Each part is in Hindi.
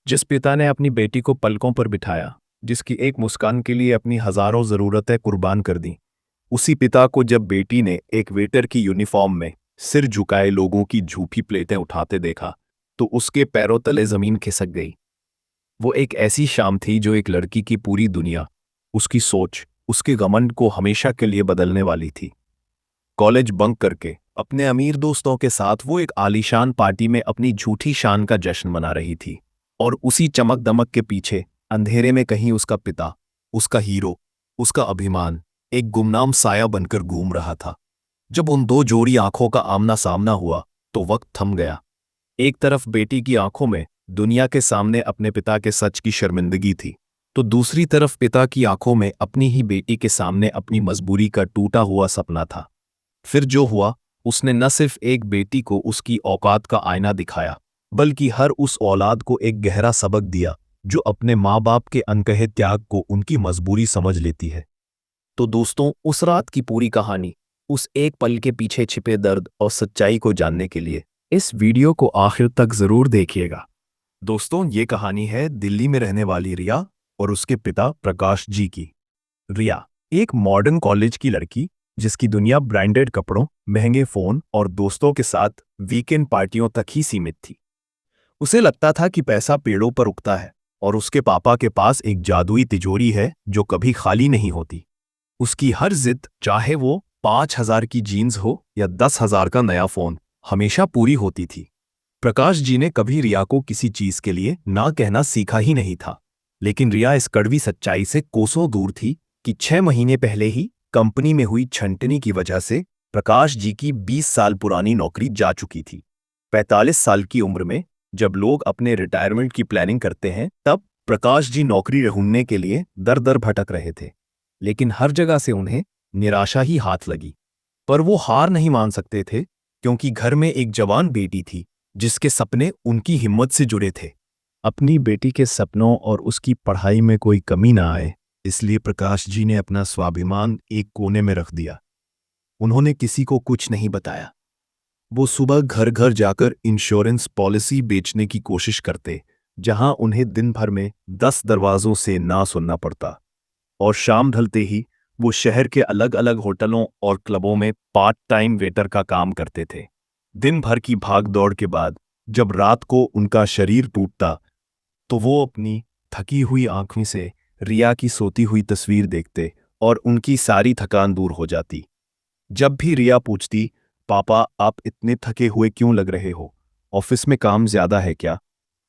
जिस पिता ने अपनी बेटी को पलकों पर बिठाया, जिसकी एक मुस्कान के लिए अपनी हजारों जरूरतें कुर्बान कर दी, उसी पिता को जब बेटी ने एक वेटर की यूनिफॉर्म में सिर झुकाए लोगों की झूठी प्लेटें उठाते देखा, तो उसके पैरों तले जमीन खिसक गई। वो एक ऐसी शाम थी जो एक लड़की की पूरी दुनिया, उसकी सोच, उसके घमंड को हमेशा के लिए बदलने वाली थी। कॉलेज बंक करके अपने अमीर दोस्तों के साथ वो एक आलीशान पार्टी में अपनी झूठी शान का जश्न मना रही थी, और उसी चमक दमक के पीछे अंधेरे में कहीं उसका पिता, उसका हीरो, उसका अभिमान एक गुमनाम साया बनकर घूम रहा था। जब उन दो जोड़ी आंखों का आमना सामना हुआ तो वक्त थम गया। एक तरफ बेटी की आंखों में दुनिया के सामने अपने पिता के सच की शर्मिंदगी थी, तो दूसरी तरफ पिता की आंखों में अपनी ही बेटी के सामने अपनी मजबूरी का टूटा हुआ सपना था। फिर जो हुआ, उसने न सिर्फ एक बेटी को उसकी औकात का आईना दिखाया, बल्कि हर उस औलाद को एक गहरा सबक दिया जो अपने माँ बाप के अनकहे त्याग को उनकी मजबूरी समझ लेती है। तो दोस्तों, उस रात की पूरी कहानी, उस एक पल के पीछे छिपे दर्द और सच्चाई को जानने के लिए इस वीडियो को आखिर तक जरूर देखिएगा। दोस्तों, ये कहानी है दिल्ली में रहने वाली रिया और उसके पिता प्रकाश जी की। रिया एक मॉडर्न कॉलेज की लड़की, जिसकी दुनिया ब्रांडेड कपड़ों, महंगे फोन और दोस्तों के साथ वीकेंड पार्टियों तक ही सीमित थी। उसे लगता था कि पैसा पेड़ों पर उगता है और उसके पापा के पास एक जादुई तिजोरी है जो कभी खाली नहीं होती। उसकी हर जिद, चाहे वो 5,000 की जीन्स हो या 10,000 का नया फोन, हमेशा पूरी होती थी। प्रकाश जी ने कभी रिया को किसी चीज के लिए ना कहना सीखा ही नहीं था, लेकिन रिया इस कड़वी सच्चाई से कोसों दूर थी कि 6 महीने पहले ही कंपनी में हुई छंटनी की वजह से प्रकाश जी की 20 साल पुरानी नौकरी जा चुकी थी। 45 साल की उम्र में जब लोग अपने रिटायरमेंट की प्लानिंग करते हैं, तब प्रकाश जी नौकरी ढूंढने के लिए दर दर भटक रहे थे, लेकिन हर जगह से उन्हें निराशा ही हाथ लगी। पर वो हार नहीं मान सकते थे, क्योंकि घर में एक जवान बेटी थी जिसके सपने उनकी हिम्मत से जुड़े थे। अपनी बेटी के सपनों और उसकी पढ़ाई में कोई कमी ना आए, इसलिए प्रकाश जी ने अपना स्वाभिमान एक कोने में रख दिया। उन्होंने किसी को कुछ नहीं बताया। वो सुबह घर घर जाकर इंश्योरेंस पॉलिसी बेचने की कोशिश करते, जहां उन्हें दिन भर में 10 दरवाजों से ना सुनना पड़ता, और शाम ढलते ही वो शहर के अलग अलग होटलों और क्लबों में पार्ट टाइम वेटर का काम करते थे। दिन भर की भाग दौड़ के बाद जब रात को उनका शरीर टूटता, तो वो अपनी थकी हुई आंखों से रिया की सोती हुई तस्वीर देखते और उनकी सारी थकान दूर हो जाती। जब भी रिया पूछती, पापा आप इतने थके हुए क्यों लग रहे हो, ऑफिस में काम ज्यादा है क्या,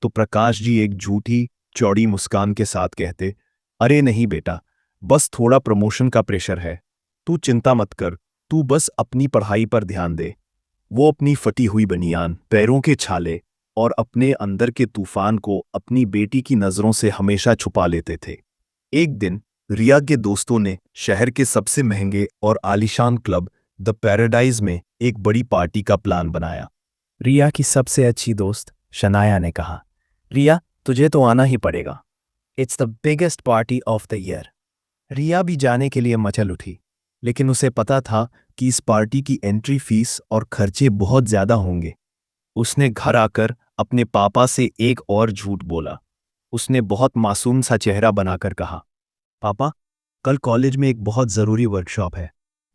तो प्रकाश जी एक झूठी चौड़ी मुस्कान के साथ कहते, अरे नहीं बेटा, बस थोड़ा प्रमोशन का प्रेशर है, तू चिंता मत कर, तू बस अपनी पढ़ाई पर ध्यान दे। वो अपनी फटी हुई बनियान, पैरों के छाले और अपने अंदर के तूफान को अपनी बेटी की नजरों से हमेशा छुपा लेते थे। एक दिन रिया के दोस्तों ने शहर के सबसे महंगे और आलीशान क्लब द पैराडाइज में एक बड़ी पार्टी का प्लान बनाया। रिया की सबसे अच्छी दोस्त शनाया ने कहा, रिया तुझे तो आना ही पड़ेगा, it's the biggest party of the year. Riya भी जाने के लिए मचल उठी, लेकिन उसे पता था कि इस पार्टी की एंट्री फीस और खर्चे बहुत ज्यादा होंगे। उसने घर आकर अपने पापा से एक और झूठ बोला। उसने बहुत मासूम सा चेहरा बनाकर कहा, पापा कल कॉलेज में एक बहुत जरूरी वर्कशॉप है,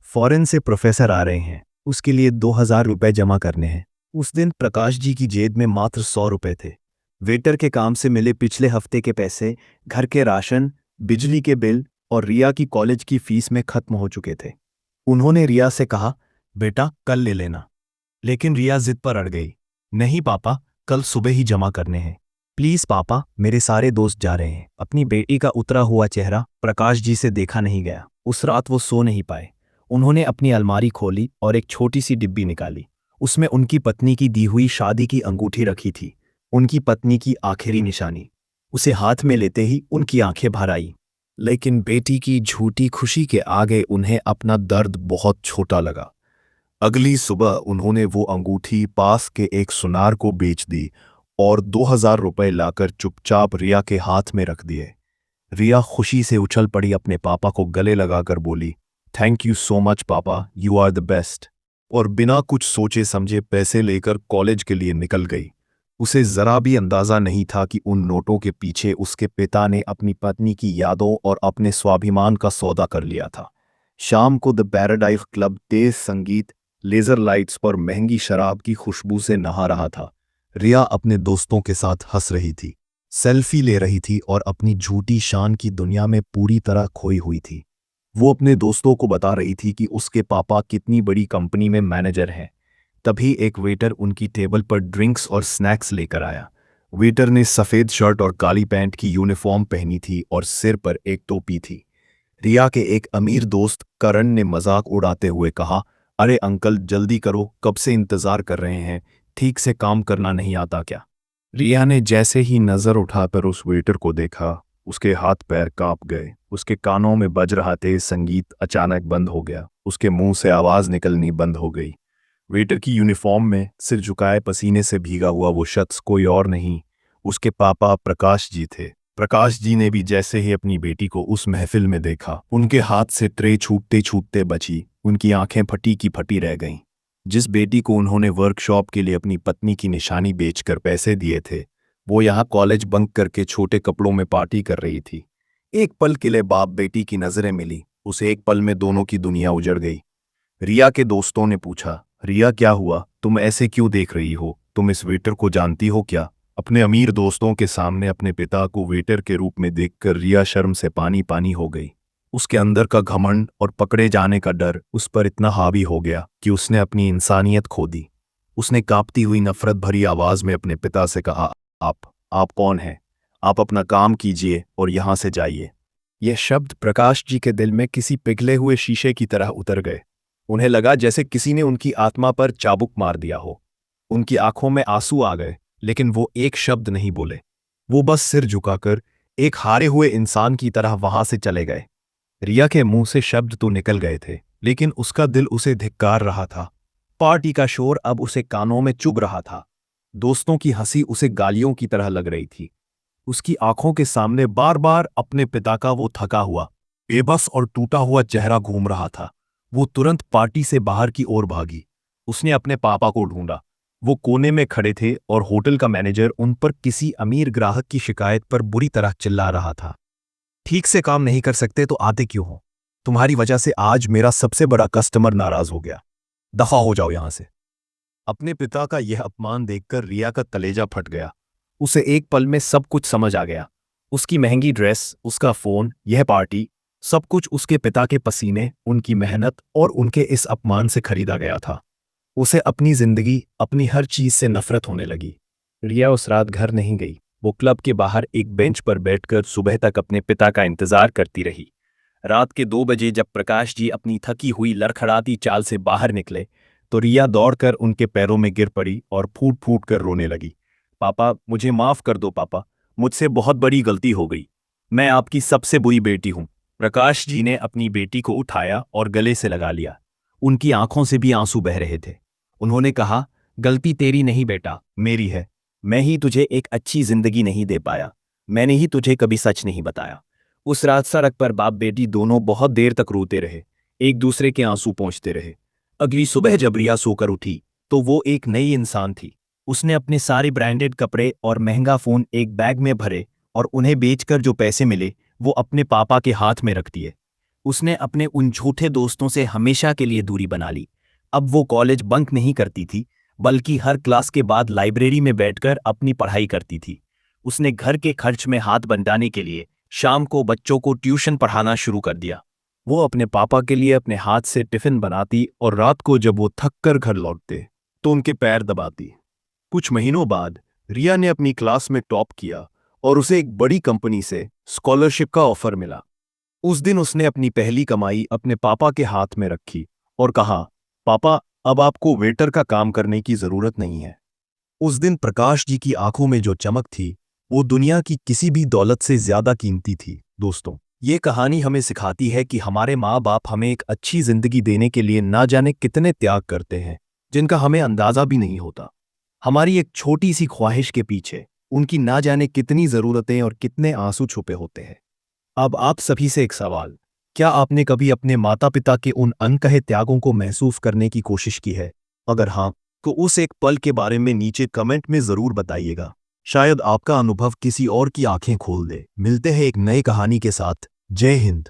फॉरेन से प्रोफेसर आ रहे हैं, उसके लिए 2,000 रुपए जमा करने हैं। उस दिन प्रकाश जी की जेब में मात्र 100 रुपए थे। वेटर के काम से मिले पिछले हफ्ते के पैसे, घर के राशन, बिजली के बिल और रिया की कॉलेज की फीस में खत्म हो चुके थे। उन्होंने रिया से कहा, बेटा कल ले लेना, लेकिन रिया जिद पर अड़ गई, नहीं पापा, कल सुबह ही जमा करने हैं, प्लीज पापा, मेरे सारे दोस्त जा रहे हैं। अपनी बेटी का उतरा हुआ चेहरा प्रकाश जी से देखा नहीं गया। उस रात वो सो नहीं पाए। उन्होंने अपनी अलमारी खोली और एक छोटी सी डिब्बी निकाली। उसमें उनकी पत्नी की दी हुई शादी की अंगूठी रखी थी, उनकी पत्नी की आखिरी निशानी। उसे हाथ में लेते ही उनकी आंखें भर आई, लेकिन बेटी की झूठी खुशी के आगे उन्हें अपना दर्द बहुत छोटा लगा। अगली सुबह उन्होंने वो अंगूठी पास के एक सुनार को बेच दी और 2,000 रुपए लाकर चुपचाप रिया के हाथ में रख दिए। रिया खुशी से उछल पड़ी, अपने पापा को गले लगाकर बोली, थैंक यू सो मच पापा, यू आर द बेस्ट, और बिना कुछ सोचे समझे पैसे लेकर कॉलेज के लिए निकल गई। उसे जरा भी अंदाजा नहीं था कि उन नोटों के पीछे उसके पिता ने अपनी पत्नी की यादों और अपने स्वाभिमान का सौदा कर लिया था। शाम को द पैराडाइज क्लब तेज संगीत, लेजर लाइट्स और महंगी शराब की खुशबू से नहा रहा था। रिया अपने दोस्तों के साथ हंस रही थी, सेल्फी ले रही थी और अपनी झूठी शान की दुनिया में पूरी तरह खोई हुई थी। वो अपने दोस्तों को बता रही थी कि उसके पापा कितनी बड़ी कंपनी में मैनेजर हैं। तभी एक वेटर उनकी टेबल पर ड्रिंक्स और स्नैक्स लेकर आया। वेटर ने सफ़ेद शर्ट और काली पैंट की यूनिफॉर्म पहनी थी और सिर पर एक टोपी थी। रिया के एक अमीर दोस्त करण ने मजाक उड़ाते हुए कहा, अरे अंकल जल्दी करो, कब से इंतजार कर रहे हैं, ठीक से काम करना नहीं आता क्या? रिया ने जैसे ही नजर उठाकर उस वेटर को देखा, उसके हाथ पैर कांप गए। उसके कानों में बज रहा तेज संगीत अचानक बंद हो गया, उसके मुंह से आवाज निकलनी बंद हो गई। वेटर की यूनिफॉर्म में सिर झुकाए पसीने से भीगा हुआ वो शख्स कोई और नहीं, उसके पापा प्रकाश जी थे। प्रकाश जी ने भी जैसे ही अपनी बेटी को उस महफिल में देखा, उनके हाथ से ट्रे छूटते छूटते बची, उनकी आंखें फटी की फटी रह गईं। जिस बेटी को उन्होंने वर्कशॉप के लिए अपनी पत्नी की निशानी बेचकर पैसे दिए थे, वो यहाँ कॉलेज बंक करके छोटे कपड़ों में पार्टी कर रही थी। एक पल के लिए बाप बेटी की नजरें मिली, उसे एक पल में दोनों की दुनिया उजड़ गई। रिया के दोस्तों ने पूछा, रिया क्या हुआ, तुम ऐसे क्यों देख रही हो, तुम इस वेटर को जानती हो क्या? अपने अमीर दोस्तों के सामने अपने पिता को वेटर के रूप में देखकर रिया शर्म से पानी पानी हो गई। उसके अंदर का घमंड और पकड़े जाने का डर उस पर इतना हावी हो गया कि उसने अपनी इंसानियत खो दी। उसने कांपती हुई नफरत भरी आवाज में अपने पिता से कहा, आप कौन हैं? आप अपना काम कीजिए और यहां से जाइए। यह शब्द प्रकाश जी के दिल में किसी पिघले हुए शीशे की तरह उतर गए। उन्हें लगा जैसे किसी ने उनकी आत्मा पर चाबुक मार दिया हो। उनकी आंखों में आंसू आ गए, लेकिन वो एक शब्द नहीं बोले। वो बस सिर झुकाकर एक हारे हुए इंसान की तरह वहां से चले गए। रिया के मुंह से शब्द तो निकल गए थे, लेकिन उसका दिल उसे धिक्कार रहा था। पार्टी का शोर अब उसे कानों में चुभ रहा था। दोस्तों की हंसी उसे गालियों की तरह लग रही थी। उसकी आंखों के सामने बार बार अपने पिता का वो थका हुआ, बेबस और टूटा हुआ चेहरा घूम रहा था। वो तुरंत पार्टी से बाहर की ओर भागी। उसने अपने पापा को ढूंढा। वो कोने में खड़े थे और होटल का मैनेजर उन पर किसी अमीर ग्राहक की शिकायत पर बुरी तरह चिल्ला रहा था। ठीक से काम नहीं कर सकते तो आते क्यों हो? तुम्हारी वजह से आज मेरा सबसे बड़ा कस्टमर नाराज हो गया। दफा हो जाओ यहां से। अपने पिता का यह अपमान देखकर रिया का कलेजा फट गया। उसे एक पल में सब कुछ समझ आ गया। उसकी महंगी ड्रेस, उसका फोन, यह पार्टी, सब कुछ उसके पिता के पसीने, उनकी मेहनत और उनके इस अपमान से खरीदा गया था। उसे अपनी जिंदगी, अपनी हर चीज से नफरत होने लगी। रिया उस रात घर नहीं गई। वो क्लब के बाहर एक बेंच पर बैठकर सुबह तक अपने पिता का इंतजार करती रही। रात के 2 बजे जब प्रकाश जी अपनी थकी हुई लड़खड़ाती चाल से बाहर निकले, तो रिया दौड़कर उनके पैरों में गिर पड़ी और फूट फूट कर रोने लगी। पापा, मुझे माफ कर दो पापा, मुझसे बहुत बड़ी गलती हो गई। मैं आपकी सबसे बुरी बेटी हूं। प्रकाश जी ने अपनी बेटी को उठाया और गले से लगा लिया। उनकी आंखों से भी आंसू बह रहे थे। उन्होंने कहा, गलती तेरी नहीं बेटा, मेरी है। मैं ही तुझे एक अच्छी जिंदगी नहीं दे पाया। मैंने ही तुझे कभी सच नहीं बताया। उस रात सड़क पर बाप बेटी दोनों बहुत देर तक रोते रहे, एक दूसरे के आंसू पोंछते रहे। अगली सुबह जब रिया सोकर उठी, तो वो एक नई इंसान थी। उसने अपने सारे ब्रांडेड कपड़े और महंगा फोन एक बैग में भरे और उन्हें बेचकर जो पैसे मिले वो अपने पापा के हाथ में रख दिए। उसने अपने उन झूठे दोस्तों से हमेशा के लिए दूरी बना ली। अब वो कॉलेज बंक नहीं करती थी, बल्कि हर क्लास के बाद लाइब्रेरी में बैठकर अपनी पढ़ाई करती थी। उसने घर के खर्च में हाथ बंटाने के लिए शाम को बच्चों को ट्यूशन पढ़ाना शुरू कर दिया। वो अपने पापा के लिए अपने हाथ से टिफिन बनाती और रात को जब वो थक कर घर लौटते तो उनके पैर दबाती। कुछ महीनों बाद रिया ने अपनी क्लास में टॉप किया और उसे एक बड़ी कंपनी से स्कॉलरशिप का ऑफर मिला। उस दिन उसने अपनी पहली कमाई अपने पापा के हाथ में रखी और कहा, पापा, अब आपको वेटर का काम करने की जरूरत नहीं है। उस दिन प्रकाश जी की आंखों में जो चमक थी, वो दुनिया की किसी भी दौलत से ज्यादा कीमती थी। दोस्तों, ये कहानी हमें सिखाती है कि हमारे माँ बाप हमें एक अच्छी जिंदगी देने के लिए ना जाने कितने त्याग करते हैं, जिनका हमें अंदाजा भी नहीं होता। हमारी एक छोटी सी ख्वाहिश के पीछे उनकी ना जाने कितनी जरूरतें और कितने आंसू छुपे होते हैं। अब आप सभी से एक सवाल, क्या आपने कभी अपने माता पिता के उन अनकहे त्यागों को महसूस करने की कोशिश की है? अगर हाँ, तो उस एक पल के बारे में नीचे कमेंट में ज़रूर बताइएगा। शायद आपका अनुभव किसी और की आंखें खोल दे। मिलते हैं एक नई कहानी के साथ। जय हिंद।